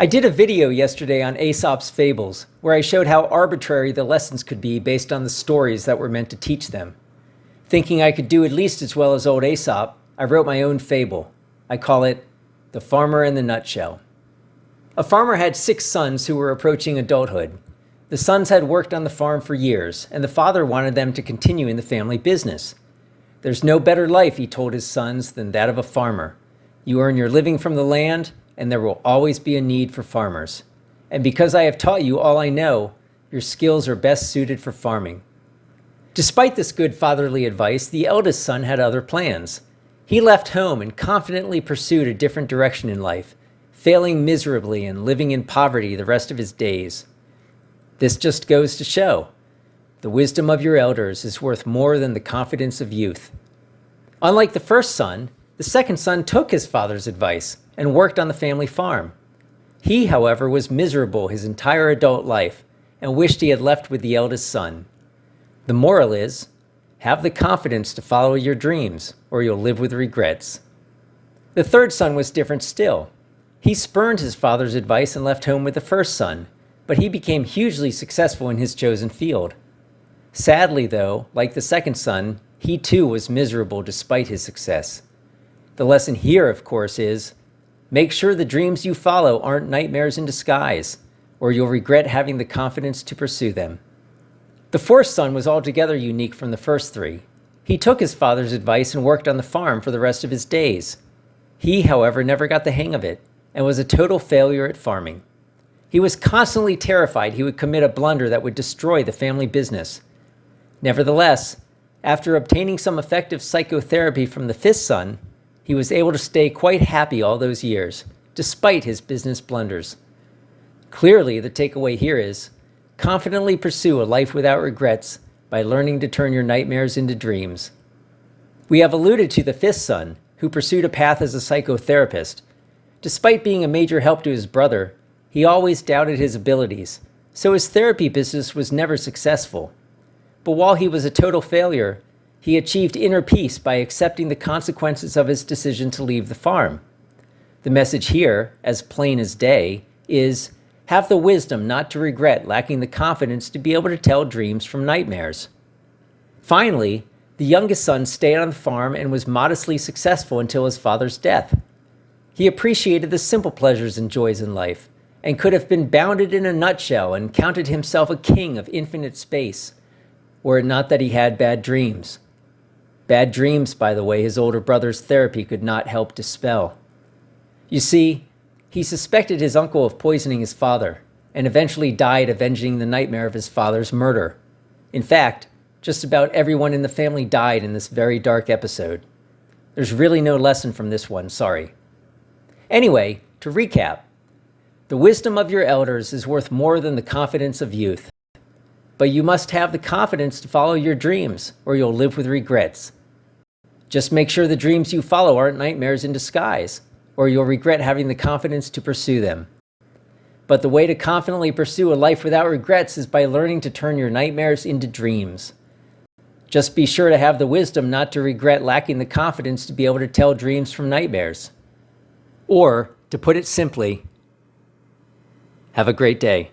I did a video yesterday on Aesop's Fables, where I showed how arbitrary the lessons could be based on the stories that were meant to teach them. Thinking I could do at least as well as old Aesop, I wrote my own fable. I call it The Farmer in the Nutshell. A farmer had 6 sons who were approaching adulthood. The sons had worked on the farm for years, and the father wanted them to continue in the family business. There's no better life, he told his sons, than that of a farmer. You earn your living from the land, and there will always be a need for farmers. And because I have taught you all I know, your skills are best suited for farming. Despite this good fatherly advice, the eldest son had other plans. He left home and confidently pursued a different direction in life, failing miserably and living in poverty the rest of his days. This just goes to show, the wisdom of your elders is worth more than the confidence of youth. Unlike the first son, the second son took his father's advice and worked on the family farm. He, however, was miserable his entire adult life and wished he had left with the eldest son. The moral is, have the confidence to follow your dreams, or you'll live with regrets. The third son was different still. He spurned his father's advice and left home with the first son, but he became hugely successful in his chosen field. Sadly, though, like the second son, he too was miserable despite his success. The lesson here, of course, is make sure the dreams you follow aren't nightmares in disguise, or you'll regret having the confidence to pursue them. The fourth son was altogether unique from the first 3. He took his father's advice and worked on the farm for the rest of his days. He, however, never got the hang of it and was a total failure at farming. He was constantly terrified he would commit a blunder that would destroy the family business. Nevertheless, after obtaining some effective psychotherapy from the 5th son, he was able to stay quite happy all those years, despite his business blunders. Clearly, the takeaway here is, confidently pursue a life without regrets by learning to turn your nightmares into dreams. We have alluded to the 5th son, who pursued a path as a psychotherapist. Despite being a major help to his brother, he always doubted his abilities, so his therapy business was never successful. But while he was a total failure, he achieved inner peace by accepting the consequences of his decision to leave the farm. The message here, as plain as day, is have the wisdom not to regret lacking the confidence to be able to tell dreams from nightmares. Finally, the youngest son stayed on the farm and was modestly successful until his father's death. He appreciated the simple pleasures and joys in life, and could have been bounded in a nutshell and counted himself a king of infinite space, were it not that he had bad dreams. Bad dreams, by the way, his older brother's therapy could not help dispel. You see, he suspected his uncle of poisoning his father, and eventually died avenging the nightmare of his father's murder. In fact, just about everyone in the family died in this very dark episode. There's really no lesson from this one, sorry. Anyway, to recap, the wisdom of your elders is worth more than the confidence of youth. But you must have the confidence to follow your dreams, or you'll live with regrets. Just make sure the dreams you follow aren't nightmares in disguise, or you'll regret having the confidence to pursue them. But the way to confidently pursue a life without regrets is by learning to turn your nightmares into dreams. Just be sure to have the wisdom not to regret lacking the confidence to be able to tell dreams from nightmares. Or, to put it simply, have a great day.